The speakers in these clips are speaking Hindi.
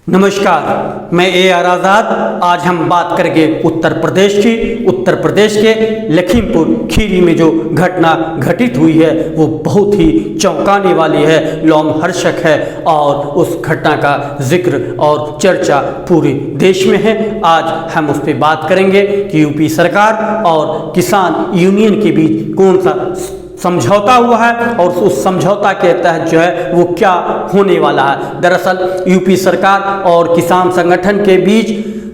नमस्कार, मैं AR आज़ाद। आज हम बात करेंगे उत्तर प्रदेश की। उत्तर प्रदेश के लखीमपुर खीरी में जो घटना घटित हुई है वो बहुत ही चौंकाने वाली है, लोमहर्षक है और उस घटना का जिक्र और चर्चा पूरे देश में है। आज हम उस पर बात करेंगे कि यूपी सरकार और किसान यूनियन के बीच कौन सा समझौता हुआ है और उस समझौता के तहत जो है वो क्या होने वाला है। दरअसल यूपी सरकार और किसान संगठन के बीच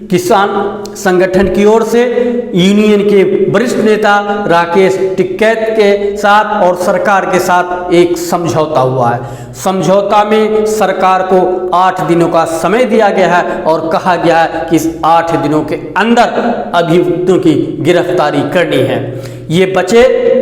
किसान संगठन की ओर से यूनियन के वरिष्ठ नेता राकेश टिकैत के साथ और सरकार के साथ एक समझौता हुआ है। समझौता में सरकार को 8 दिनों का समय दिया गया है और कहा गया है कि इस 8 दिनों के अंदर अभियुक्तों की गिरफ्तारी करनी है। ये बचे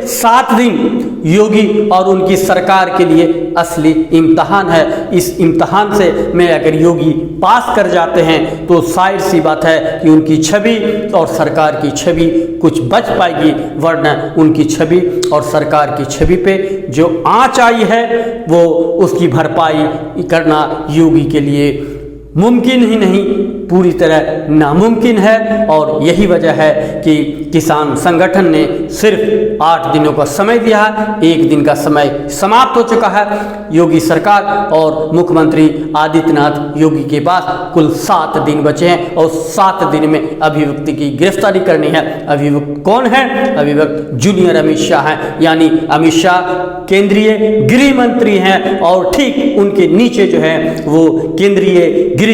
7 दिन योगी और उनकी सरकार के लिए असली इम्तहान है। इस इम्तहान से में अगर योगी पास कर जाते हैं तो जाहिर सी बात है कि उनकी छवि और सरकार की छवि कुछ बच पाएगी, वरना उनकी छवि और सरकार की छवि पे जो आंच आई है वो उसकी भरपाई करना योगी के लिए मुमकिन ही नहीं, पूरी तरह नामुमकिन है। और यही वजह है कि किसान संगठन ने सिर्फ 8 दिनों का समय दिया है। 1 दिन का समय समाप्त हो चुका है। योगी सरकार और मुख्यमंत्री आदित्यनाथ योगी के पास कुल 7 दिन बचे हैं और 7 दिन में अभियुक्त की गिरफ्तारी करनी है। अभियुक्त कौन है? अभियुक्त जूनियर अमित शाह हैं, यानी अमित शाह केंद्रीय गृह मंत्री हैं और ठीक उनके नीचे जो है वो केंद्रीय गृह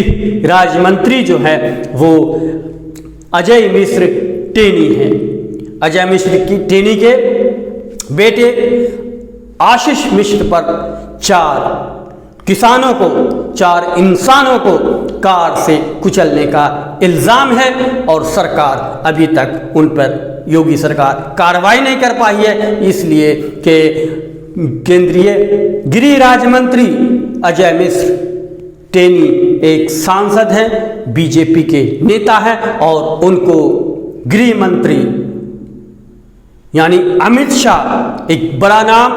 राज्य मंत्री जो है वो अजय मिश्र टेनी हैं। अजय मिश्र की टेनी के बेटे आशीष मिश्र पर 4 किसानों को, 4 इंसानों को कार से कुचलने का इल्जाम है और सरकार अभी तक उन पर, योगी सरकार कार्रवाई नहीं कर पाई है, इसलिए कि केंद्रीय गृह राज्य मंत्री अजय मिश्र टेनी एक सांसद हैं, बीजेपी के नेता हैं और उनको गृह मंत्री यानी अमित शाह, एक बड़ा नाम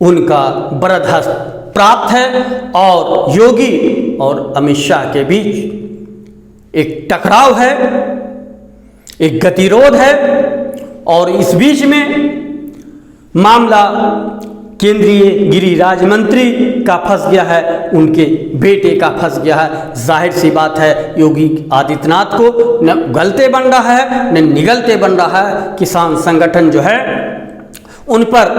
उनका बरदहस्त प्राप्त है और योगी और अमित शाह के बीच एक टकराव है, एक गतिरोध है और इस बीच में मामला केंद्रीय गृह राज्य मंत्री का फंस गया है, उनके बेटे का फंस गया है। जाहिर सी बात है योगी आदित्यनाथ को न गलते बन रहा है न निगलते बन रहा है। किसान संगठन जो है उन पर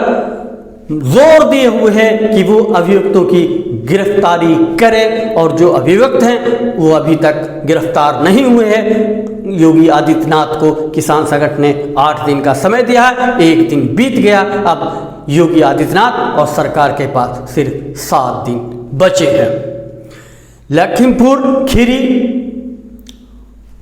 जोर दिए हुए है कि वो अभियुक्तों की गिरफ्तारी करें और जो अभियुक्त हैं वो अभी तक गिरफ्तार नहीं हुए हैं। योगी आदित्यनाथ को किसान संगठन ने 8 दिन का समय दिया है, 1 दिन बीत गया। अब योगी आदित्यनाथ और सरकार के पास सिर्फ 7 दिन बचे हैं। लखीमपुर खीरी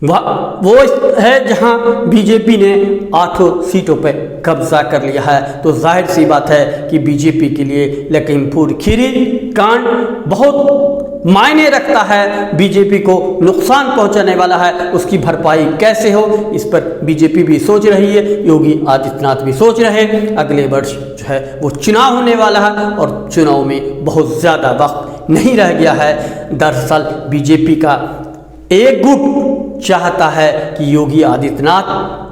वो है जहां बीजेपी ने 8 सीटों पर कब्जा कर लिया है, तो जाहिर सी बात है कि बीजेपी के लिए लखीमपुर खीरी कांड बहुत मायने रखता है, बीजेपी को नुकसान पहुंचाने वाला है। उसकी भरपाई कैसे हो, इस पर बीजेपी भी सोच रही है, योगी आदित्यनाथ भी सोच रहे हैं। अगले वर्ष जो है वो चुनाव होने वाला है और चुनाव में बहुत ज़्यादा वक्त नहीं रह गया है। दरअसल बीजेपी का एक गुट चाहता है कि योगी आदित्यनाथ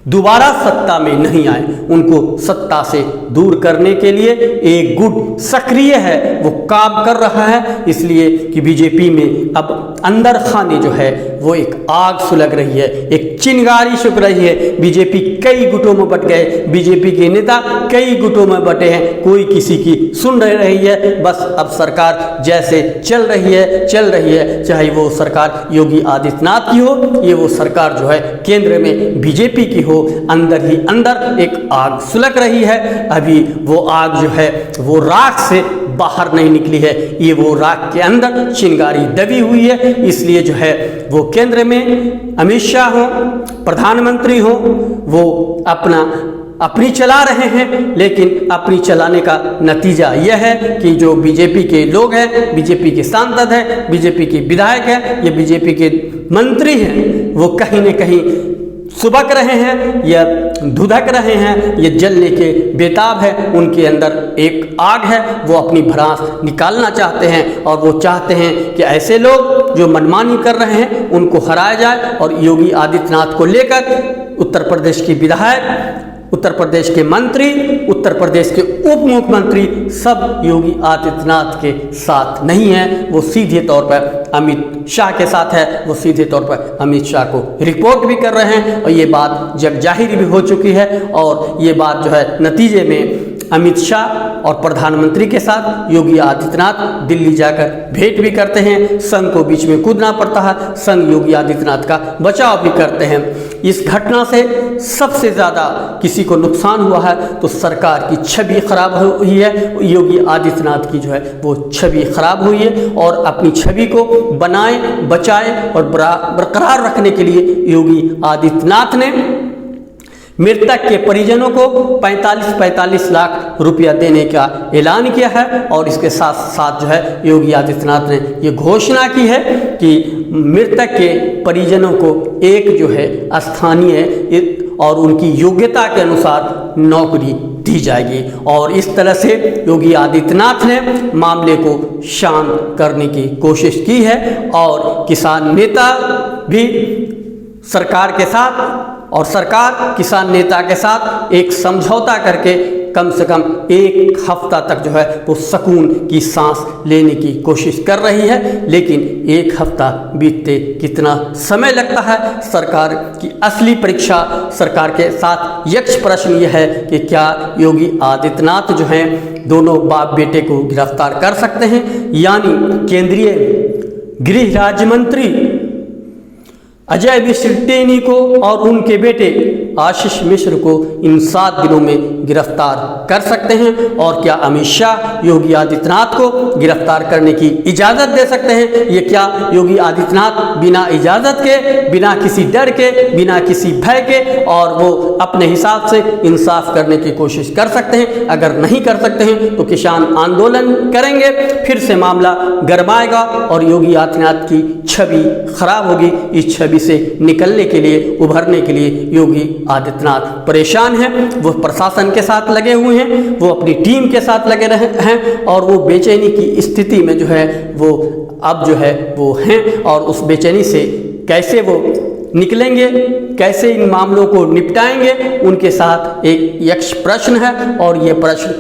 दोबारा सत्ता में नहीं आए, उनको सत्ता से दूर करने के लिए एक गुट सक्रिय है, वो काम कर रहा है। इसलिए कि बीजेपी में अब अंदर खाने जो है वो एक आग सुलग रही है, एक चिंगारी सुख रही है। बीजेपी कई गुटों में बट गए, बीजेपी के नेता कई गुटों में बटे हैं, कोई किसी की सुन रही है। बस अब सरकार जैसे चल रही है, चाहे वो सरकार योगी आदित्यनाथ की हो, ये वो सरकार जो है केंद्र में बीजेपी की हो, अंदर ही अंदर एक आग सुलग रही है। अभी वो आग जो है वो राख से बाहर नहीं निकली है, ये वो राख के अंदर चिंगारी दबी हुई है। इसलिए जो है वो केंद्र में अमित शाह हो, प्रधानमंत्री हो, वो अपनी चला रहे हैं, लेकिन अपनी चलाने का नतीजा यह है कि जो बीजेपी के लोग हैं, बीजेपी के सांसद हैं, बीजेपी के विधायक हैं, ये बीजेपी के मंत्री हैं, वो कहीं न कहीं सुबक रहे हैं या धुधक रहे हैं, ये जलने के बेताब है, उनके अंदर एक आग है, वो अपनी भड़ास निकालना चाहते हैं और वो चाहते हैं कि ऐसे लोग जो मनमानी कर रहे हैं उनको हराया जाए। और योगी आदित्यनाथ को लेकर उत्तर प्रदेश की विधायक, उत्तर प्रदेश के मंत्री, उत्तर प्रदेश के उप मुख्यमंत्री सब योगी आदित्यनाथ के साथ नहीं है, वो सीधे तौर पर अमित शाह के साथ है। वो सीधे तौर पर अमित शाह को रिपोर्ट भी कर रहे हैं और ये बात जग जाहिर भी हो चुकी है। और ये बात जो है नतीजे में अमित शाह और प्रधानमंत्री के साथ योगी आदित्यनाथ दिल्ली जाकर भेंट भी करते हैं, संघ को बीच में कूदना पड़ता है, संघ योगी आदित्यनाथ का बचाव भी करते हैं। इस घटना से सबसे ज़्यादा किसी को नुकसान हुआ है तो सरकार की छवि खराब हुई है, योगी आदित्यनाथ की जो है वो छवि खराब हुई है। और अपनी छवि को बनाए, बचाए और बरकरार रखने के लिए योगी आदित्यनाथ ने मृतक के परिजनों को 45 लाख रुपया देने का ऐलान किया है। और इसके साथ साथ जो है योगी आदित्यनाथ ने ये घोषणा की है कि मृतक के परिजनों को एक जो है स्थानीय और उनकी योग्यता के अनुसार नौकरी दी जाएगी। और इस तरह से योगी आदित्यनाथ ने मामले को शांत करने की कोशिश की है। और किसान नेता भी सरकार के साथ और सरकार किसान नेता के साथ एक समझौता करके कम से कम एक हफ्ता तक जो है वो सुकून की सांस लेने की कोशिश कर रही है। लेकिन एक हफ्ता बीतते कितना समय लगता है, सरकार की असली परीक्षा, सरकार के साथ यक्ष प्रश्न यह है कि क्या योगी आदित्यनाथ जो हैं दोनों बाप बेटे को गिरफ्तार कर सकते हैं। यानी केंद्रीय गृह राज्य मंत्री अजय मिश्र टेनी को और उनके बेटे आशीष मिश्र को इन 7 दिनों में गिरफ्तार कर सकते हैं। और क्या अमित शाह योगी आदित्यनाथ को गिरफ्तार करने की इजाज़त दे सकते हैं। ये क्या योगी आदित्यनाथ बिना इजाज़त के, बिना किसी डर के, बिना किसी भय के और वो अपने हिसाब से इंसाफ करने की कोशिश कर सकते हैं। अगर नहीं कर सकते हैं तो किसान आंदोलन करेंगे, फिर से मामला गरमाएगा और योगी आदित्यनाथ की छवि खराब होगी। इस छवि से निकलने के लिए, उभरने के लिए योगी आदित्यनाथ परेशान हैं। वो प्रशासन के साथ लगे हुए हैं, वो अपनी टीम के साथ लगे रहे हैं और वो बेचैनी की स्थिति में जो है वो अब जो है वो हैं। और उस बेचैनी से कैसे वो निकलेंगे, कैसे इन मामलों को निपटाएंगे, उनके साथ एक यक्ष प्रश्न है। और ये प्रश्न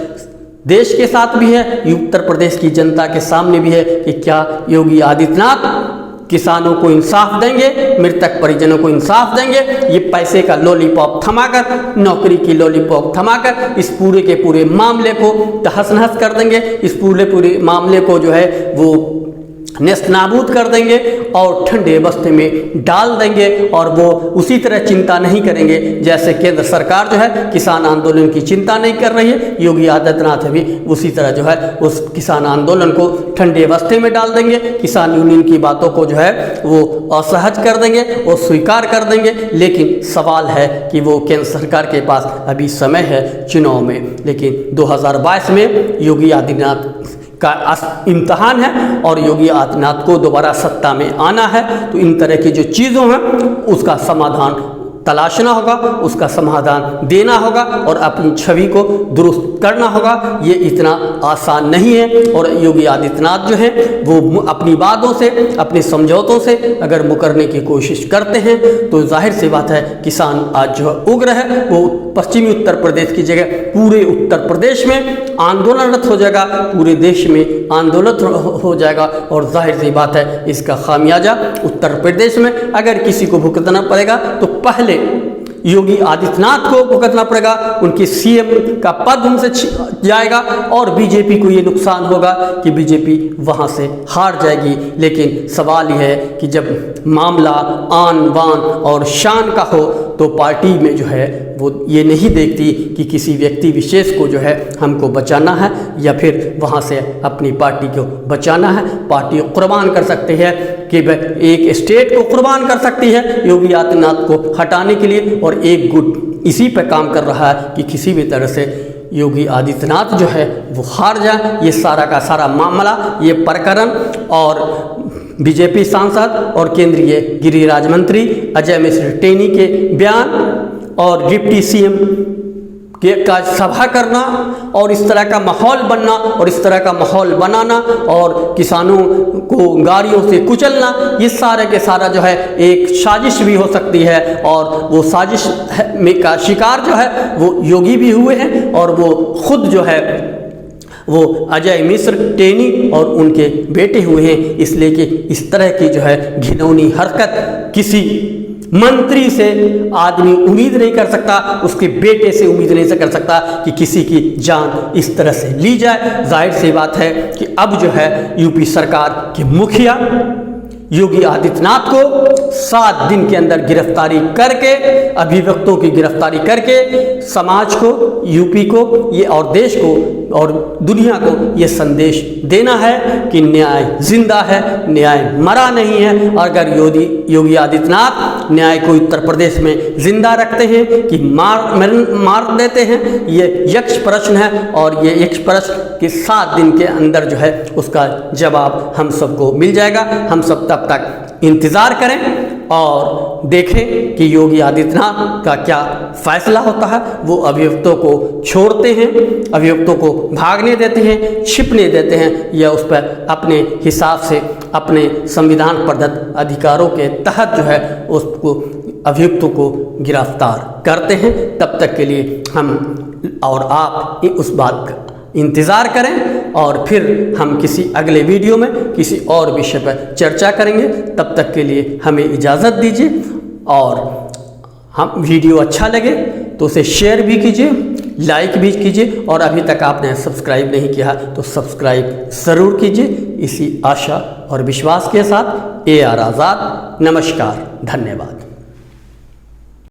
देश के साथ भी है, उत्तर प्रदेश की जनता के सामने भी है कि क्या योगी आदित्यनाथ किसानों को इंसाफ देंगे, मृतक परिजनों को इंसाफ देंगे। ये पैसे का लॉलीपॉप थमाकर, नौकरी की लॉलीपॉप थमाकर इस पूरे के पूरे मामले को तहस नहस कर देंगे, इस पूरे मामले को जो है वो नेस्तनाबूद कर देंगे और ठंडे बस्ते में डाल देंगे। और वो उसी तरह चिंता नहीं करेंगे जैसे केंद्र सरकार जो है किसान आंदोलन की चिंता नहीं कर रही है। योगी आदित्यनाथ भी उसी तरह जो है उस किसान आंदोलन को ठंडे बस्ते में डाल देंगे, किसान यूनियन की बातों को जो है वो असहज कर देंगे, वो स्वीकार कर देंगे। लेकिन सवाल है कि वो केंद्र सरकार के पास अभी समय है चुनाव में, लेकिन 2022 में योगी आदित्यनाथ का इम्तहान है और योगी आदित्यनाथ को दोबारा सत्ता में आना है। तो इन तरह की जो चीज़ों हैं उसका समाधान तलाशना होगा, उसका समाधान देना होगा और अपनी छवि को दुरुस्त करना होगा। ये इतना आसान नहीं है। और योगी आदित्यनाथ जो है वो अपनी बातों से, अपने समझौतों से अगर मुकरने की कोशिश करते हैं तो जाहिर सी बात है किसान आज जो उग्र है वो पश्चिमी उत्तर प्रदेश की जगह पूरे उत्तर प्रदेश में आंदोलनरत हो जाएगा, पूरे देश में आंदोलन हो जाएगा। और जाहिर सी बात है इसका खामियाजा उत्तर प्रदेश में अगर किसी को भुगतना पड़ेगा तो पहले योगी आदित्यनाथ को भुगतना पड़ेगा, उनकी सीएम का पद उनसे जाएगा और बीजेपी को ये नुकसान होगा कि बीजेपी वहाँ से हार जाएगी। लेकिन सवाल यह है कि जब मामला आन बान और शान का हो तो पार्टी में जो है वो ये नहीं देखती कि किसी व्यक्ति विशेष को जो है हमको बचाना है या फिर वहाँ से अपनी पार्टी को बचाना है। पार्टी कुर्बान कर सकती है कि एक स्टेट को कुर्बान कर सकती है योगी आदित्यनाथ को हटाने के लिए। और एक गुट इसी पर काम कर रहा है कि किसी भी तरह से योगी आदित्यनाथ जो है वो हार जाए। ये सारा का सारा मामला, ये प्रकरण और बीजेपी सांसद और केंद्रीय गृह राज्य मंत्री अजय मिश्र टेनी के बयान और डिप्टी सीएम का सभा करना और इस तरह का माहौल बनना और इस तरह का माहौल बनाना और किसानों को गाड़ियों से कुचलना, ये सारे के सारा जो है एक साजिश भी हो सकती है। और वो साजिश में का शिकार जो है वो योगी भी हुए हैं और वो खुद जो है वो अजय मिश्र टेनी और उनके बेटे हुए हैं। इसलिए कि इस तरह की जो है घिनौनी हरकत किसी मंत्री से आदमी उम्मीद नहीं कर सकता, उसके बेटे से उम्मीद नहीं कर सकता कि किसी की जान इस तरह से ली जाए। जाहिर सी बात है कि अब जो है यूपी सरकार के मुखिया योगी आदित्यनाथ को 7 दिन के अंदर गिरफ्तारी करके, अभियुक्तों की गिरफ्तारी करके समाज को, यूपी को ये और देश को और दुनिया को ये संदेश देना है कि न्याय जिंदा है, न्याय मरा नहीं है। और अगर योगी आदित्यनाथ न्याय को उत्तर प्रदेश में जिंदा रखते हैं कि मार देते हैं, ये यक्ष प्रश्न है और ये यक्ष प्रश्न के 7 दिन के अंदर जो है उसका जवाब हम सबको मिल जाएगा। हम सब तब तक इंतज़ार करें और देखें कि योगी आदित्यनाथ का क्या फैसला होता है। वो अभियुक्तों को छोड़ते हैं, अभियुक्तों को भागने देते हैं, छिपने देते हैं, या उस पर अपने हिसाब से अपने संविधान प्रदत्त अधिकारों के तहत जो है उसको अभियुक्तों को गिरफ्तार करते हैं। तब तक के लिए हम और आप उस बात का इंतज़ार करें और फिर हम किसी अगले वीडियो में किसी और विषय पर चर्चा करेंगे। तब तक के लिए हमें इजाज़त दीजिए और हम वीडियो अच्छा लगे तो उसे शेयर भी कीजिए, लाइक भी कीजिए और अभी तक आपने सब्सक्राइब नहीं किया तो सब्सक्राइब ज़रूर कीजिए। इसी आशा और विश्वास के साथ AR आज़ाद, नमस्कार, धन्यवाद।